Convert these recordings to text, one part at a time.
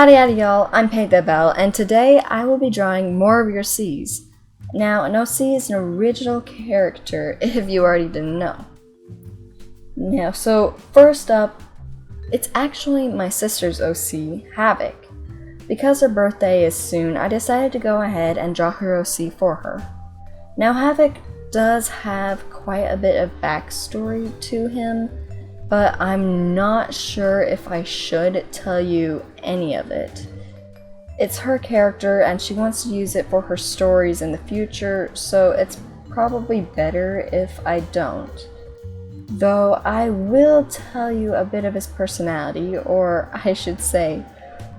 Howdy y'all, I'm PaintThatBell, and today I will be drawing more of your C's. Now, an OC is an original character, if you already didn't know. Now, so first up, it's actually my sister's OC, Havoc. Because her birthday is soon, I decided to go ahead and draw her OC for her. Now, Havoc does have quite a bit of backstory to him, but I'm not sure if I should tell you any of it. It's her character and she wants to use it for her stories in the future, so it's probably better if I don't. Though I will tell you a bit of his personality, or I should say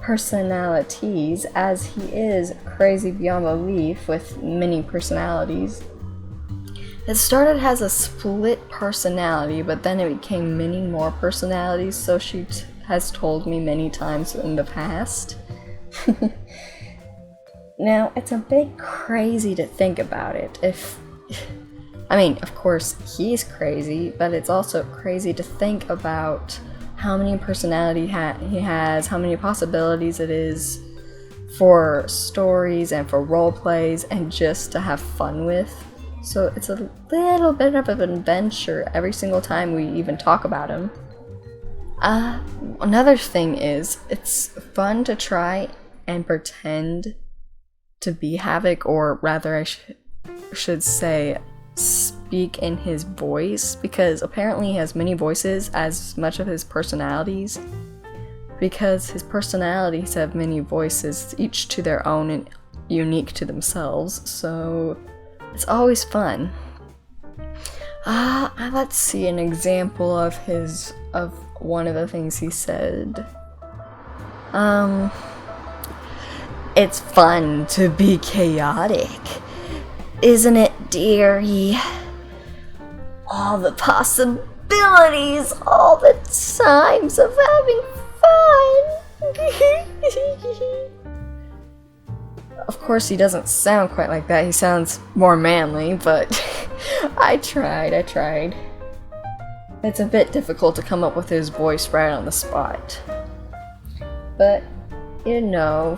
personalities, as he is crazy beyond belief with many personalities. It started as a split personality, but then it became many more personalities, so she has told me many times in the past. Now, it's a bit crazy to think about it. I mean, of course, he's crazy, but it's also crazy to think about how many personality he has, how many possibilities it is for stories and for role plays and just to have fun with. So it's a little bit of an adventure every single time we even talk about him. Another thing is, it's fun to try and pretend to be Havoc, or rather I should say speak in his voice, because apparently he has many voices as much of his personalities, because his personalities have many voices, each to their own and unique to themselves, so it's always fun. Let's see an example of one of the things he said. It's fun to be chaotic, isn't it, dearie? All the possibilities, all the times of having fun. Of course, he doesn't sound quite like that. He sounds more manly, but I tried. It's a bit difficult to come up with his voice right on the spot. But, you know,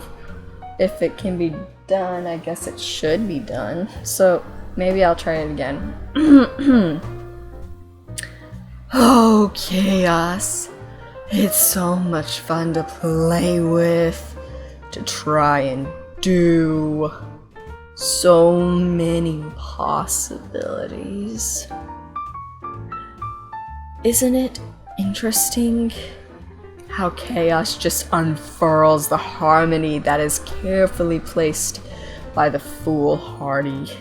if it can be done, I guess it should be done. So, maybe I'll try it again. Oh, chaos. It's so much fun to play with, to try and do. So many possibilities. Isn't it interesting how chaos just unfurls the harmony that is carefully placed by the foolhardy?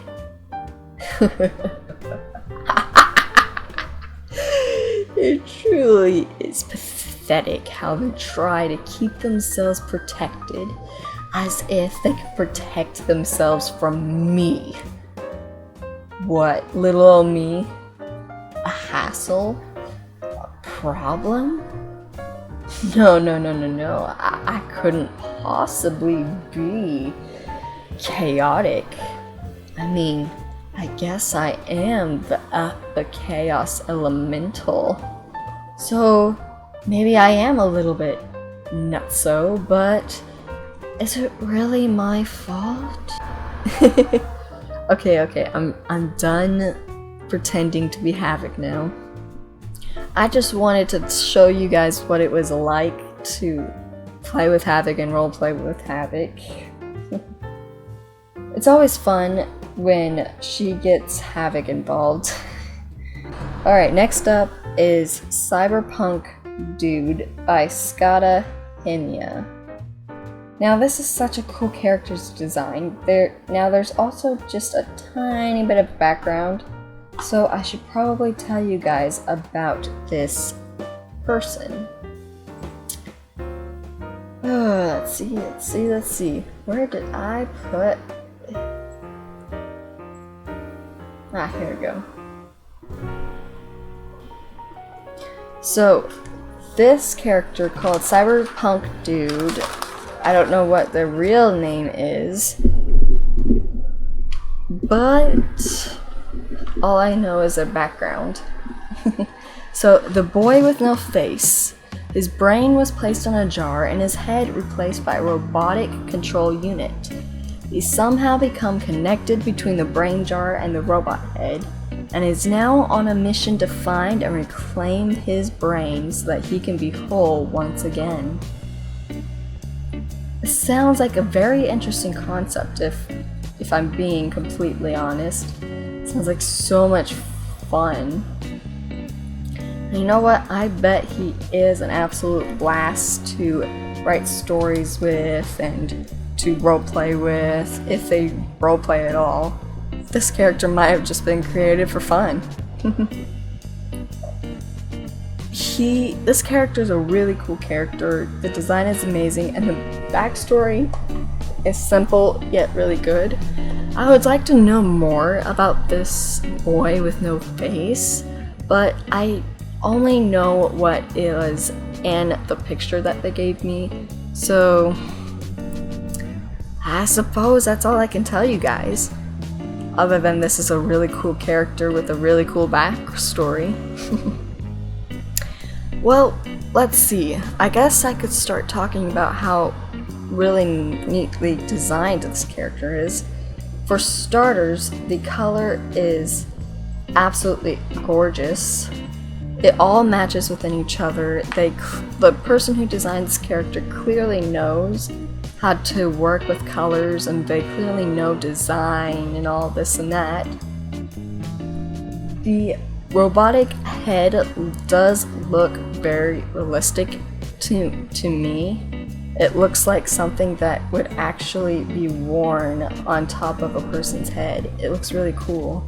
It truly is pathetic how they try to keep themselves protected, as if they could protect themselves from me. What, little old me? A hassle? A problem? No. I couldn't possibly be chaotic. I mean, I guess I am the chaos elemental. So, maybe I am a little bit nutso, but is it really my fault? Okay, I'm done pretending to be Havoc now. I just wanted to show you guys what it was like to play with Havoc and roleplay with Havoc. It's always fun when she gets Havoc involved. Alright, next up is Cyberpunk Dude by Skada Henya. Now, this is such a cool character's design. There's also just a tiny bit of background, so I should probably tell you guys about this person. Let's see. Where did I put... here we go. So, this character called Cyberpunk Dude, I don't know what the real name is, but all I know is their background. So, the boy with no face His brain was placed on a jar and his head replaced by a robotic control unit. He somehow become connected between the brain jar and the robot head, and is now on a mission to find and reclaim his brain so that he can be whole once again. It sounds like a very interesting concept if I'm being completely honest. It sounds like so much fun. And you know what? I bet he is an absolute blast to write stories with and to roleplay with, if they roleplay at all. This character might have just been created for fun. This character is a really cool character, the design is amazing, and the backstory is simple yet really good. I would like to know more about this boy with no face, but I only know what is in the picture that they gave me, so I suppose that's all I can tell you guys. Other than this is a really cool character with a really cool backstory. Well, let's see. I guess I could start talking about how really neatly designed this character is. For starters, the color is absolutely gorgeous. It all matches within each other. The person who designed this character clearly knows how to work with colors, and they clearly know design and all this and that. The robotic head does look very realistic to me. It looks like something that would actually be worn on top of a person's head. It looks really cool.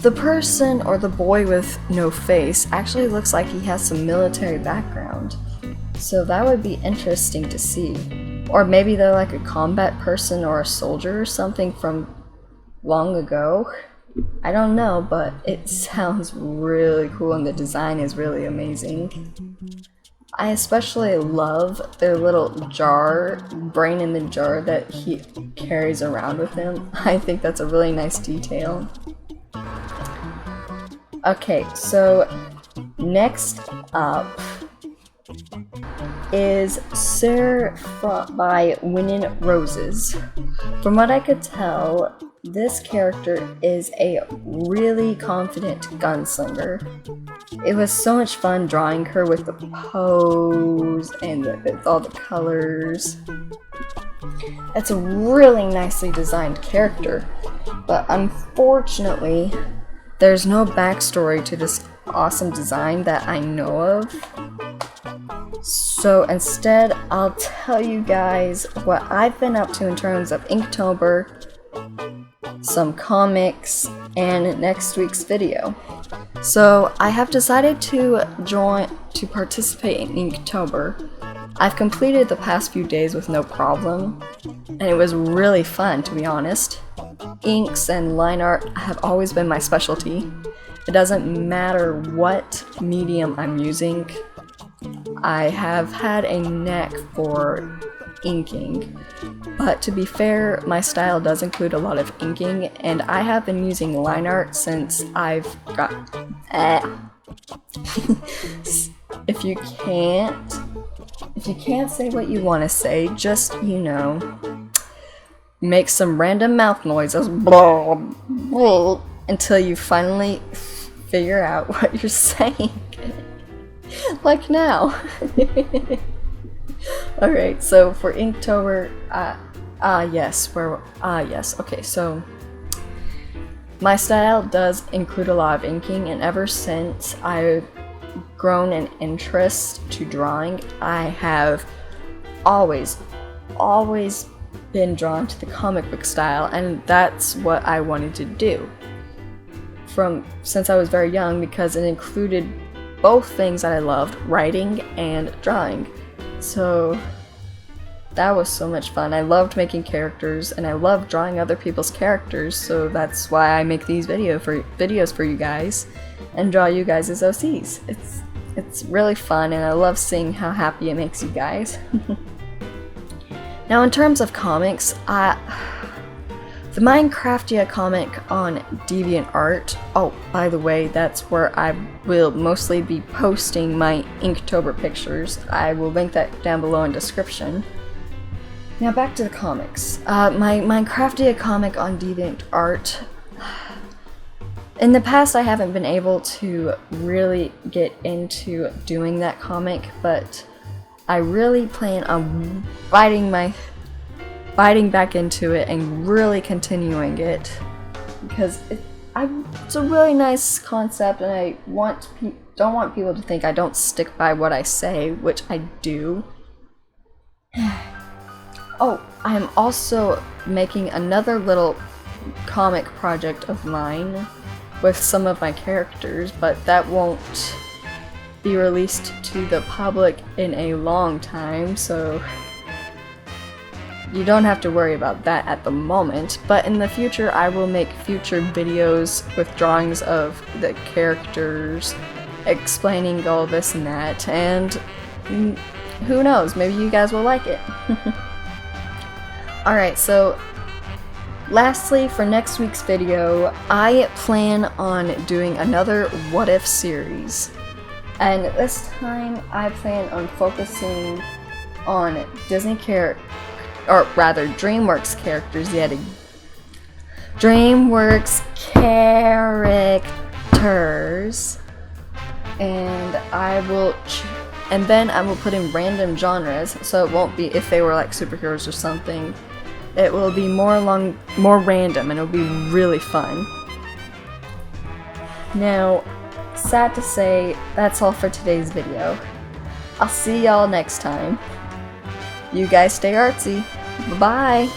The person, or the boy with no face, actually looks like he has some military background. So that would be interesting to see. Or maybe they're like a combat person or a soldier or something from long ago. I don't know, but it sounds really cool and the design is really amazing. I especially love their little jar, brain in the jar that he carries around with him. I think that's a really nice detail. Okay, so next up is Sir by Winning Roses. From what I could tell, this character is a really confident gunslinger. It was so much fun drawing her with the pose and with all the colors. It's a really nicely designed character, but unfortunately, there's no backstory to this awesome design that I know of. So instead, I'll tell you guys what I've been up to in terms of Inktober, some comics, and next week's video. So I have decided to participate in Inktober. I've completed the past few days with no problem, and it was really fun, to be honest. Inks and line art have always been my specialty. It doesn't matter what medium I'm using. I have had a knack for inking, but to be fair, my style does include a lot of inking, and I have been using line art since I've got if you can't say what you want to say, just, you know, make some random mouth noises blah, blah, until you finally figure out what you're saying. Like now. Alright, so for Inktober, yes, okay, so my style does include a lot of inking, and ever since I've grown an interest to drawing, I have always been drawn to the comic book style, and that's what I wanted to do since I was very young, because it included both things that I loved, writing and drawing. So that was so much fun. I loved making characters, and I loved drawing other people's characters, so that's why I make these videos for you guys and draw you guys as OCs. It's really fun, and I love seeing how happy it makes you guys. Now in terms of comics, the Minecraftia comic on DeviantArt. Oh, by the way, that's where I will mostly be posting my Inktober pictures. I will link that down below in description. Now back to the comics. My Minecraftia comic on DeviantArt. In the past, I haven't been able to really get into doing that comic, but I really plan on biting back into it and really continuing it, because it's a really nice concept, and I don't want people to think I don't stick by what I say, which I do. Oh, I'm also making another little comic project of mine with some of my characters, but that won't be released to the public in a long time, so you don't have to worry about that at the moment. But in the future, I will make future videos with drawings of the characters, explaining all this and that, and who knows, maybe you guys will like it. Alright, so lastly, for next week's video, I plan on doing another What If series. And this time, I plan on focusing on DreamWorks characters yet again. DreamWorks characters. And then I will put in random genres, so it won't be if they were like superheroes or something. It will be more random, and it'll be really fun. Now, sad to say, that's all for today's video. I'll see y'all next time. You guys stay artsy. Bye-bye!